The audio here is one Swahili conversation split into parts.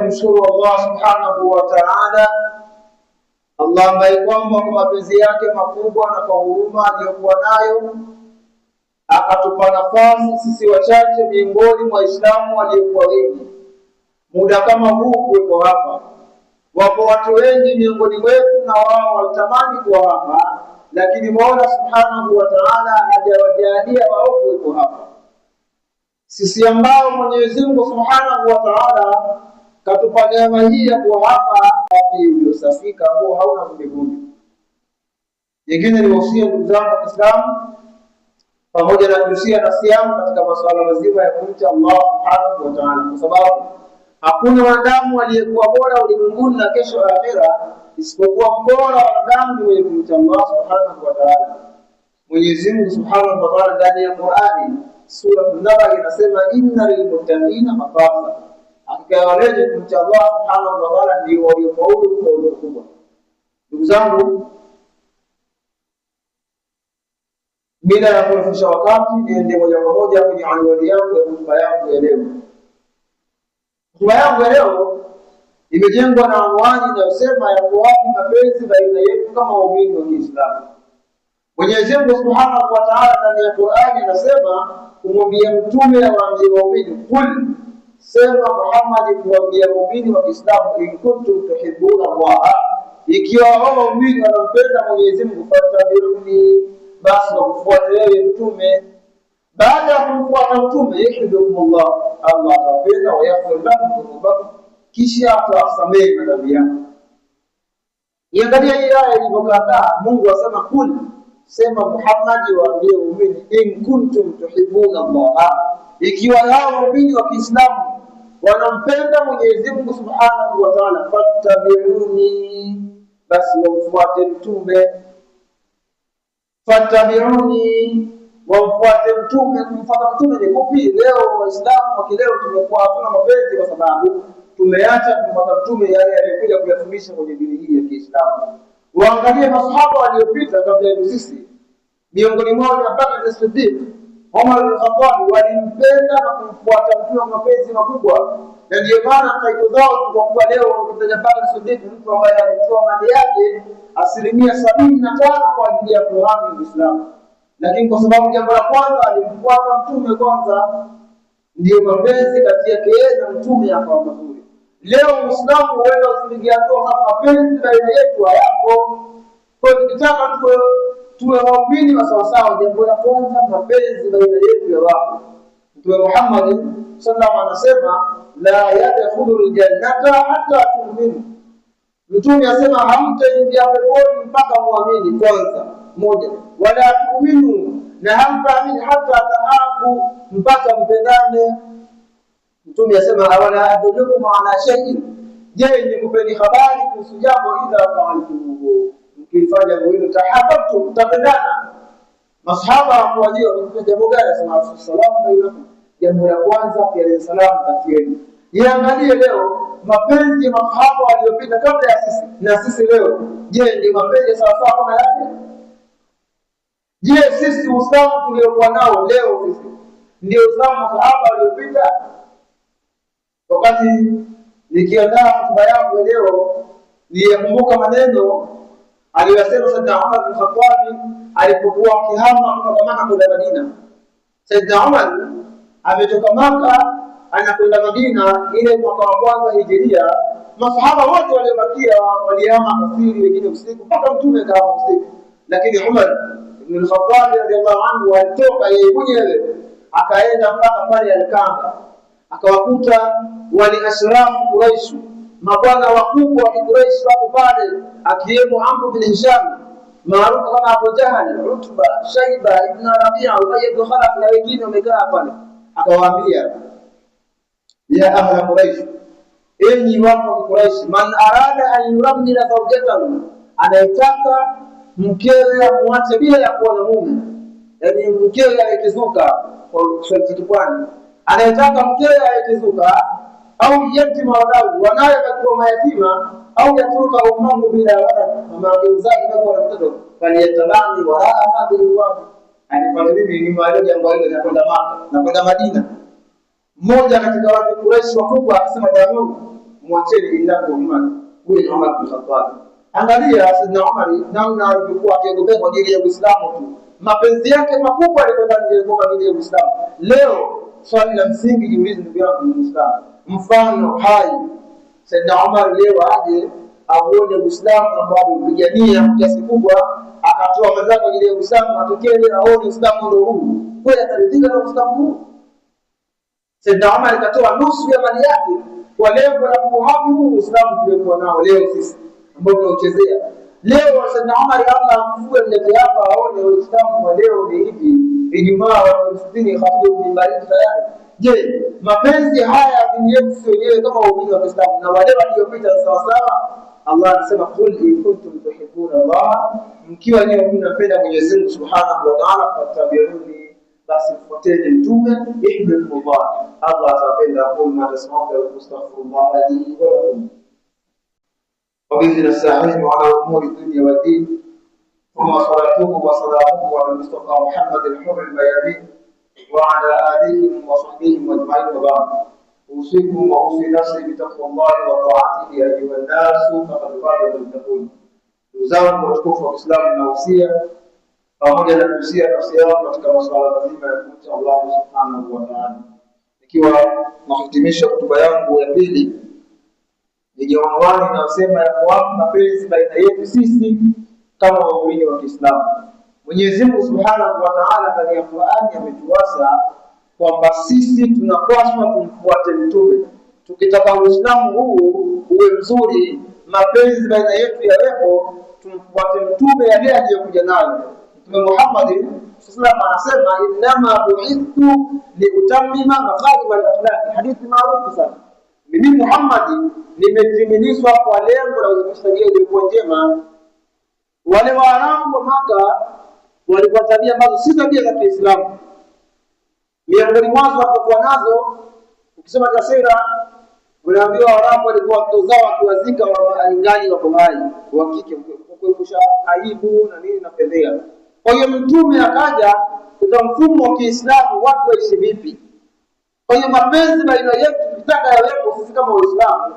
kumshukuru Allah subhanahu wa ta'ala, Allah ambaye kwamba kwa mapenzi yake makubwa na kwa huruma aliyokuwa nayo akatupa nafasi sisi wachache miongoni mwa Waislamu waliokuwa wengi muda kama huu kuwepo hapa. Wapo watu wengi miongoni mwetu na wao walitamani kuwa hapa, lakini Mola subhanahu wa ta'ala hajawajalia wao kuwepo hapa. Sisi ambao Mwenyezi Mungu subhanahu wa ta'ala katupa neema hii ya kuwa hapa uliosafika ambao hauna mbinguni. Nyingine ni wasia ndugu zangu wa Kiislamu, pamoja na kuhusia nafsi yangu katika masuala mazima ya kumcha Allah subhanahu wa ta'ala, kwa sababu hakuna wanadamu aliyekuwa bora ulimwenguni na kesho akhera isipokuwa bora wanadamu ni mwenye kumcha Allah subhanahu wa ta'ala. Mwenyezi Mungu subhanahu wa ta'ala ndani ya Qur'ani sura an-Naba inasema inna lilmuttaqina mafaza, hakika wale kumcha Allah subhanahu wa ta'ala ndio waliofaulu kwa ukubwa. Ndugu zangu, bila ya kurefusha wakati niende moja kwa moja kwenye anwani yangu ya hotuba yangu ya leo. Hotuba yangu ya leo imejengwa na anwani inayosema ya wapi mapenzi baina yetu kama waumini wa Kiislamu. Mwenyezi Mungu subhanahu wa ta'ala ndani ya Qur'ani anasema kumwambia mtume awaambie waumini, kul, sema Muhammad kuambia waumini wa Kiislamu, in kuntum tuhibbuna Allah, ikiwa hao waumini wanampenda Mwenyezi Mungu, fattabi'uni, basi wafuate wewe mtume. Baada ya kumfuata mtume yuhibbukumullah, Allah atawapenda wa yaghfir lakum dhunubakum, kisha atawasamehe madhambi yako. Iangalia hii aya ilivyokaa. Mungu asema kul, sema Muhammad waambie waumini, in kuntum tuhibbuna Allah, ikiwa hao waumini wa Kiislamu wanampenda Mwenyezi Mungu subhanahu wa ta'ala, fattabi'uni, basi wafuate mtume. Fattabi'uni, wafuate mtume. Kumfuata mtume ni kupi? Leo Waislamu wa kileo tumekuwa hatuna mapenzi kwa sababu tumeacha kumfuata mtume yale aliyokuja kuyafundisha kwenye dini hii ya Kiislamu. Waangalie masahaba waliopita kabla yetu sisi, miongoni mwao ni Abubakar as-Siddiq, Umar al-Khattab, walimpenda na kumfuata mtume mapenzi makubwa, na ndio maana kaito zao kwa leo ukitaja Abubakar as-Siddiq, mtu ambaye alitoa mali yake 75% kwa ajili ya kuhami Uislamu. Lakini kwa sababu jambo la kwanza alimfuata mtume kwanza, ndio mapenzi kati yake na mtume akawa mazuri. Leo Muislamu huenda usipigie hatua kama mapenzi baina yetu hayapo. Kwa hiyo tukitaka tuwe waumini wa sawa sawa, jambo la kwanza mapenzi baina yetu ya wao. Mtume Muhammad sallallahu alaihi wasallam anasema la yadkhulul jannata hatta tu'minu. Mtume anasema hamtaingia peponi mpaka muamini kwanza, moja. Wala tu'minu, na hamtaamini hata tahabu, mpaka mpendane. Mtume anasema awala adullukum ala shay'in, je, nikupeni habari kuhusu jambo idha fa'altumuhu, mkifanya hilo tahabbtum, mtapendana. Masahaba hawakuajia ni jambo gani? Anasema salamu bainakum, jambo la kwanza pia salamu kati yenu. Iangalie leo mapenzi ya masahaba waliopita kabla ya sisi na sisi leo, je, ni mapenzi sawa sawa kama yale? Je, sisi Uislamu tuliokuwa nao leo sisi ndio Uislamu wa sahaba waliopita? Wakati nikiandaa hotuba yangu leo nilikumbuka maneno aliyosema Sayyidina Umar bin Khattab alipokuwa akihama kutoka Makka kwenda Madina. Sayyidina Umar ametoka Makka anakwenda Madina ile mwaka wa kwanza Hijiria. Masahaba wote waliobakia walihama asiri, wengine usiku, mpaka mtume kama usiku. Lakini Umar ibn Khattab radhiallahu anhu alitoka yeye mwenyewe akaenda mpaka pale Al-Kaaba, akawakuta wali ashrafu Quraish, mabwana wakubwa wa Quraish wako pale, akiwemo Amr bin Hisham maarufu kama Abu Jahal, Utba, Shayba ibn Rabi'a, Ubay ibn Khalaf na wengine wamekaa pale. Akawaambia, ya ahla Quraish, enyi watu wa Quraish, man arada an yurabnila zawjatahu, anayetaka mkewe amwache bila ya kuwa na mume, yani mkewe ayekizuka kwa sharti kwani, anayetaka mkewe ayekizuka au yatima wadau wanaye katika mayatima, au yatuka umangu bila walad, mama mzazi kwa mtoto, bali yatabani wala hadhi watu anipata mimi ni mahali jambo hilo linakwenda Makka na kwenda Madina. Mmoja katika watu Quraysh wakubwa akasema, jamani, mwacheni ila kwa Umar. Huyu ni Umar bin Khattab. Angalia Sayyidina Umar namna alivyokuwa akigombea kwa ajili ya Uislamu tu. Mapenzi yake makubwa alikuwa kwa ajili ya Uislamu. Leo swali la msingi jiulize, ndugu yangu Muislamu, mfano hai Sayyidina Umar leo aje auone Uislamu ambao ulipigania kiasi kubwa, akatoa mazao kwa ajili ya Uislamu, atokee leo aone Uislamu ndio huu, kweli ataridhika na Uislamu huu? Sayyidina Umar akatoa nusu ya mali yake kwa lengo la kuhami huu Uislamu tuliokuwa nao leo sisi ambao tunauchezea. Leo Sayyidina Umar Allah amfue mlete hapa aone Uislamu wa leo ni hivi. Ijumaa wa msikitini khatibu ni mbali tayari. Je, mapenzi haya dini yetu sio wenyewe kama waumini wa Kiislamu na wale waliopita sawa sawa? Allah anasema qul in kuntum tuhibbuna Allah, mkiwa nyinyi mnapenda Mwenyezi Mungu Subhanahu wa Ta'ala, fattabi'uni, basi fuateni mtume, ihbibullah, Allah atapenda. Qul ma tasma'u wa astaghfirullah li wa lakum. وبه نستعين على امور الدنيا والدين، ثم صلاته وسلامه على المصطفى محمد الحر الميامين وعلى اله وصحبه اجمعين. وبعد، اوصيكم واوصي نفسي بتقوى الله وطاعته ايها الناس فقد فاز المتقون. Uzao watukufu wa Uislamu na usia pamoja na kusia nafsi yao katika masuala mazima ya kumcha Allah Subhanahu wa Ta'ala. Ikiwa nahitimisha hotuba yangu ya pili yenye unwani inayosema ya kuwa mapenzi baina yetu sisi kama waumini wa Kiislamu. Mwenyezi Mungu Subhanahu wa Ta'ala ndani ya Qur'ani ametuasa kwamba sisi tunapaswa kumfuate mtume. Tukitaka Uislamu huu uwe mzuri, mapenzi baina yetu yawepo, tumfuate mtume yale aliyokuja nayo. Mtume Muhammad sallallahu alaihi wasallam anasema innama bu'ithtu liutammima makarim al-akhlaq, hadithi maarufu sana. Mimi Muhammad nimetimilizwa kwa lengo la kukusaidia iliyokuwa njema. Wale Waarabu wa Maka walikuwa tabia ambazo si tabia za Kiislamu. Miongoni mwazo watakuwa nazo, ukisema kasira unaambiwa Waarabu walikuwa watoto zao wakiwazika waingali wako hai, wa kike, kuepusha aibu na nini na pendea. Kwa hiyo mtume akaja kwa mfumo wa Kiislamu watu waishi vipi. Kwa hiyo mapenzi baina yetu tukitaka yawepo sisi kama Waislamu,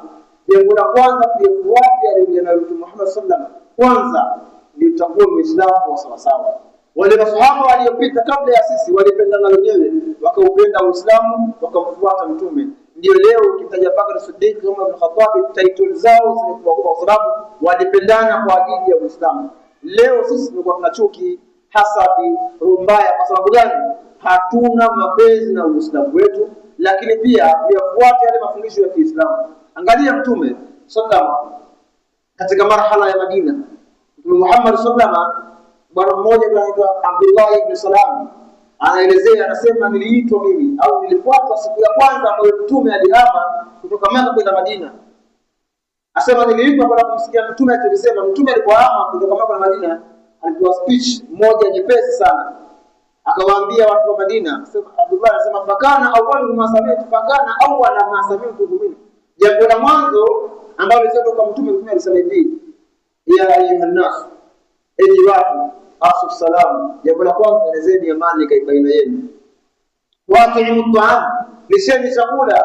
jambo la kwanza kufuata yale ya Mtume Muhammad sallallahu alaihi wasallam. Kwanza ni tutakuwa Muislamu wa sawa sawa. Wale masahaba waliopita kabla ya sisi walipendana wenyewe, wakaupenda Uislamu, wakamfuata mtume. Ndio leo ukitaja Bakr Siddiq, Umar bin Khattab, title zao zimekuwa kwa sababu walipendana kwa ajili ya Uislamu. Leo sisi tumekuwa tuna chuki, hasadi, mbaya. Kwa sababu gani? Hatuna mapenzi na Uislamu wetu, lakini pia tuyafuate yale mafundisho ya Kiislamu. Angalia mtume sallallahu katika marhala ya Madina. Mtume Muhammad sallallahu, bwana mmoja anaitwa Abdullah ibn Salam, anaelezea, anasema niliitwa mimi au nilifuata siku ya kwanza ambayo mtume alihama kutoka Maka kwenda Madina. Asema niliitwa kwa kumsikia mtume akisema. Mtume alipohama kutoka Maka na Madina alitoa speech moja nyepesi sana, akawaambia watu wa Madina. Asema Abdullah anasema fakana awwalu ma sami'tu, fakana awwala ma sami'tu bihi. Jambo la mwanzo ambalo alisema kwa mtume alisema hivi, ya ayuhan nas, enyi watu, asu salam. Jambo la kwanza, elezeni amani baina yenu. Wati'u ta'am, lisheni chakula.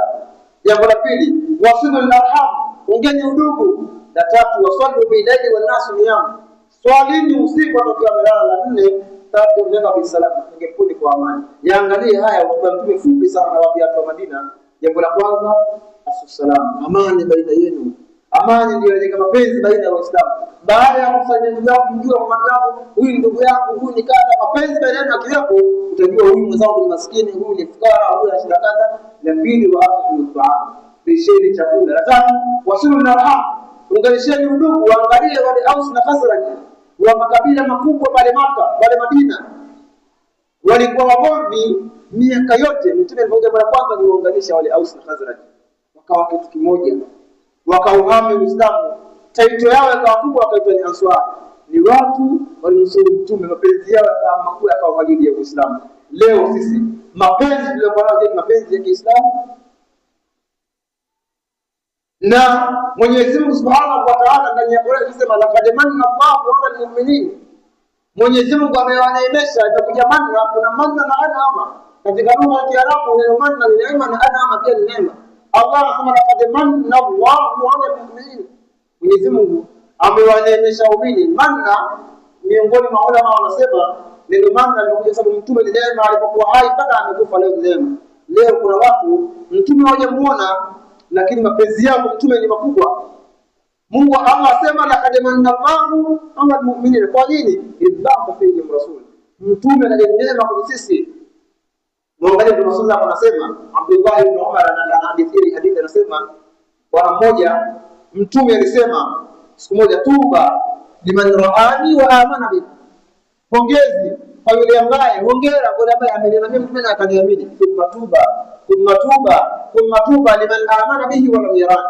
Jambo la pili, wasilu al-arham, ungeni udugu. La tatu, wasallu bilaili wan nasu niyam, swalini usiku tokea melala. La nne, tatu, nenda bisalam, ngepuni kwa amani. Yaangalie haya hotuba mtume fupi sana na watu wa Madina. Jambo la kwanza, asu salam, amani baina yenu. Amani ndio ile mapenzi baina ya Waislamu. Baada ya kusaidia ndugu yako, kujua mama yako, huyu ndugu yangu, huyu ni kaka, mapenzi baina yenu akiwepo, utajua huyu mwenzangu ni maskini, huyu ni fukara, huyu ana shida kadha. La pili, wa atu ta'am, lisheni chakula. La tatu, wasilu narham, ungalisheni udugu. Waangalie wale Aus na Khazraj wa makabila makubwa pale Maka, pale Madina, walikuwa wagomvi miaka yote. Mtume alipokuja mara kwanza ni kuunganisha wale Aus na Khazraj, wakawa kitu kimoja, wakauhame Uislamu. Taito yao ikawa kubwa, wakaitwa ni Ansar. Ni watu walimsuru mtume, mapenzi yao kama makubwa yakawa kwa ajili ya Uislamu. Leo sisi mapenzi tuliokuwa nayo ni mapenzi ya Kiislamu. Na Mwenyezi Mungu Subhanahu wa Ta'ala ndani ya Qur'an anasema laqad manna Allahu 'ala al-mu'minin. Mwenyezi Mungu amewaneemesha. Inakuja manna, kuna manna na an'ama. Katika lugha ya Kiarabu neno manna ni neema na an'ama pia ni neema. Allah anasema laqad manna Allahu 'ala al-mu'minin, Mwenyezi Mungu amewaneemesha waumini. Manna miongoni mwa ulama wanasema neno manna limekuja sababu mtume ni neema alipokuwa hai mpaka amekufa, leo neema. Leo kuna watu mtume hawajamuona lakini mapenzi yao mtume ni makubwa. Mungu Allah asema laqad manna Allahu 'ala al-mu'minin. Kwa nini? Idhafa fihi rasul, mtume ni neema kwa sisi. Mwangalie Mtume sallallahu alayhi wasallam anasema, Abdullah ibn Umar hadithi anasema bwana mmoja mtume alisema siku moja, tuba liman raani wa amana bi, pongezi kwa yule ambaye, hongera kwa yule ambaye ameniamini mtume na akaniamini. Thumma tuba liman amana bihi wa lam yarani,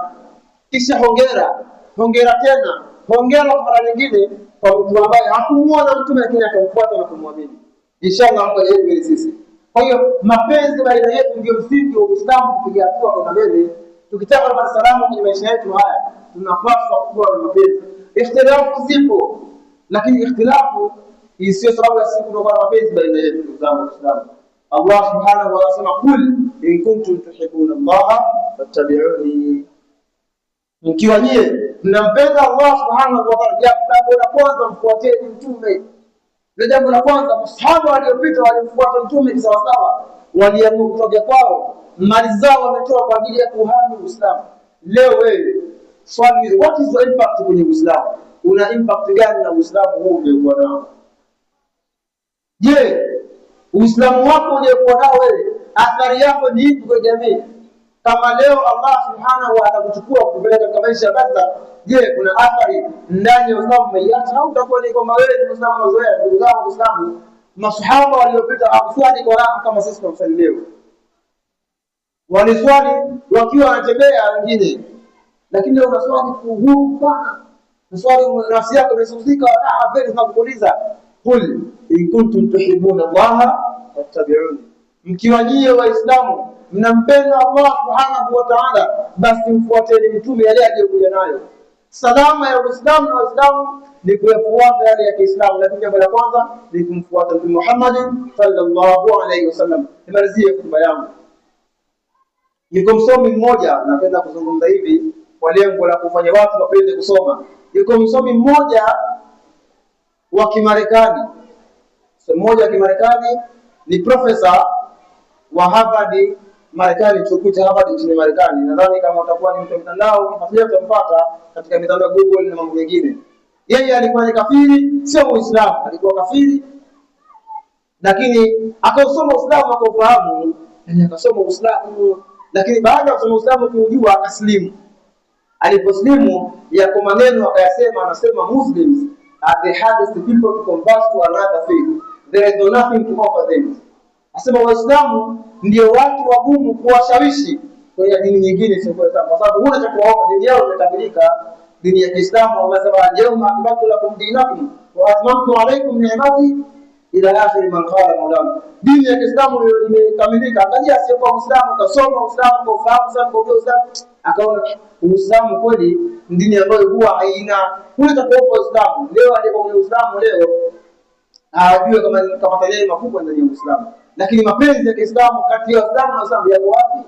kisha hongera tena, hongera kwa mara nyingine kwa mtu ambaye hakumuona mtume lakini akamfuata na kumwamini. Inshallah Mungu ajalie sisi. Kwa hiyo mapenzi baina yetu ndio msingi wa Uislamu kupiga hatua kwa mbele. Tukitaka kupata salama kwenye maisha yetu haya, tunapaswa kuwa na mapenzi. Ikhtilafu zipo, lakini ikhtilafu isiyo sababu ya sisi kutokuwa na mapenzi baina yetu. Ndugu zangu Waislamu, Allah subhanahu wa ta'ala anasema qul in kuntum tuhibbuna Allah fattabi'uni, mkiwa nyie mnampenda Allah subhanahu wa ta'ala, jambo la kwanza mfuateni mtume. Na jambo la kwanza, masahaba waliopita walimfuata mtume sawa sawa, waliamua kutoka kwao, mali zao wametoa kwa ajili ya kuhami Uislamu. Leo wewe swali, what is the impact kwenye Uislamu? Una impact gani na Uislamu huu uliokuwa nao? Je, Uislamu wako uliokuwa nao wewe, athari yako ni ipi kwa jamii? Kama leo Allah subhanahu wa ta'ala atakuchukua kupeleka katika maisha basa, je, kuna athari ndani ya Uislamu umeiacha au utakuwa ni kama wewe ni Muislamu mazoea? Ndugu zangu Waislamu, masahaba waliopita hakuswali kwa raha kama sisi tunaswali leo. Waliswali wakiwa wanatembea wengine, lakini leo unaswali kwa uhuru sana. Unaswali nafsi yako imesuzika, raha vile tunakuuliza, qul in kuntum tuhibbuna Allah fattabi'uni, mkiwa nyie Waislamu mnampenda Allah subhanahu wa ta'ala, basi mfuateni mtume yale aliyokuja nayo. Salama ya Uislamu na Waislamu ni kuyafuata yale ya Kiislamu, lakini jambo la kwanza ni kumfuata Mtume Muhammad sallallahu alayhi wasallam. Nimalizie hotuba yangu. Yuko msomi mmoja, napenda kuzungumza hivi kwa lengo la kufanya watu wapende kusoma. Yuko msomi mmoja wa Kimarekani. Mmoja wa Kimarekani ni profesa wa Harvard Marekani, chuo cha Harvard nchini Marekani. Nadhani kama utakuwa ni mtu mtandao ukifuatilia utampata katika mitandao ya Google na mambo mengine. Yeye alikuwa ni kafiri, sio Muislamu, alikuwa kafiri. Lakini akausoma Uislamu akaufahamu, na akasoma Uislamu, lakini baada ya kusoma Uislamu kujua akaslimu. Aliposlimu yako maneno akayasema, anasema Muslims are the hardest people to convert to another faith. There is no nothing to offer them. Asema Waislamu ndio watu wagumu kuwashawishi kwenye dini nyingine sio kwa sababu huna cha kuwaofa, dini yao imekamilika. Dini ya Kiislamu wamesema al-yawma akmaltu lakum dinakum wa atmamtu alaykum ni'mati ila akhir man qala maulana. Dini ya Kiislamu imekamilika. Angalia sio kwa Muislamu kasoma Uislamu kwa ufahamu sana kwa Uislamu, akaona Uislamu kweli dini ambayo huwa haina huna cha kuofa Uislamu. Leo alipo kwenye Uislamu leo ajue kama kapata neema kubwa ndani ya Uislamu. Lakini mapenzi ya Kiislamu kati ya Waislamu na Waislamu yako wapi?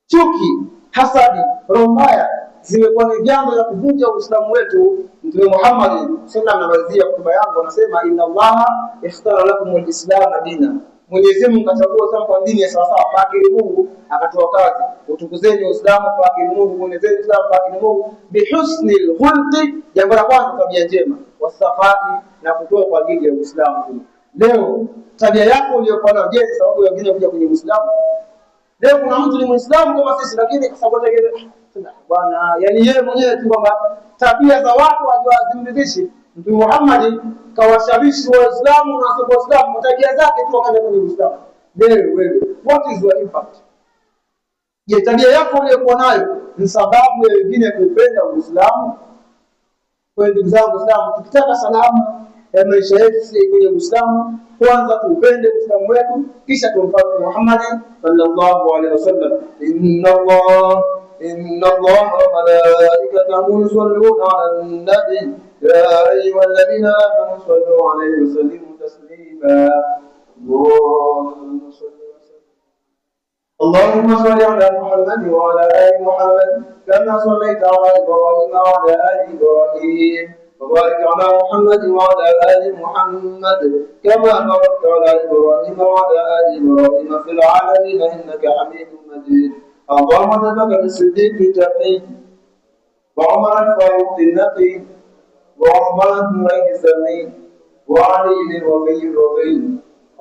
Chuki, hasadi, roho mbaya zimekuwa ni jambo la kuvunja Uislamu wetu. Mtume Muhammad sallallahu alaihi wasallam anamalizia hotuba yangu anasema, inna Allaha ikhtara lakum al-islam dina, Mwenyezi Mungu kachagua sana kwa dini ya sawa sawa. Fakiri Mungu akatoa kazi, utukuzeni Uislamu, fakiri Mungu, muonezeni Uislamu, fakiri Mungu bihusnil khulqi, jambo la kwanza tabia njema, wasafai, na kutoa kwa ajili ya Uislamu. Leo tabia yako uliyokuwa nayo, je, sababu wengine kuja kwenye Uislamu? Leo kuna mtu ni Muislamu kama sisi, lakini kwa sababu bwana, yani yeye mwenyewe tu kwamba tabia za watu hajazimridhishi. Mtume Muhammad kawashawishi Waislamu na wasio Waislamu tabia zake tu wakaenda kwenye Uislamu. Wewe what is your impact? Je, tabia yako uliyokuwa nayo ni sababu ya wengine kupenda Uislamu? Kwa ndugu zangu Waislamu, tukitaka salama ya maisha yetu kwenye Uislamu, kwanza tupende Uislamu wetu, kisha tumfuate Muhammad sallallahu alaihi wasallam. Inna Allah wa malaikatahu yusalluna 'alan nabi ya ayyuhalladhina amanu sallu 'alaihi wa sallimu taslima. اللهم صل على محمد وعلى آل محمد كما صليت على إبراهيم وعلى آل إبراهيم، وبارك على محمد وعلى آل محمد كما باركت على إبراهيم وعلى آل إبراهيم في العالمين إنك حميد مجيد. اللهم نبك بالصديق التقي وعمر الفاروق النقي وعثمان بن السمي وعلي الوفي الوفي.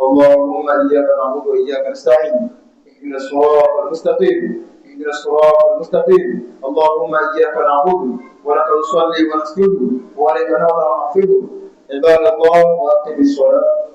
اللهم إياك نعبد وإياك نستعين، اهدنا الصراط المستقيم، اهدنا الصراط المستقيم. اللهم إياك نعبد ولك نصلي ونسجد وإليك نرفع ونخفض. عباد الله، وأقم الصلاة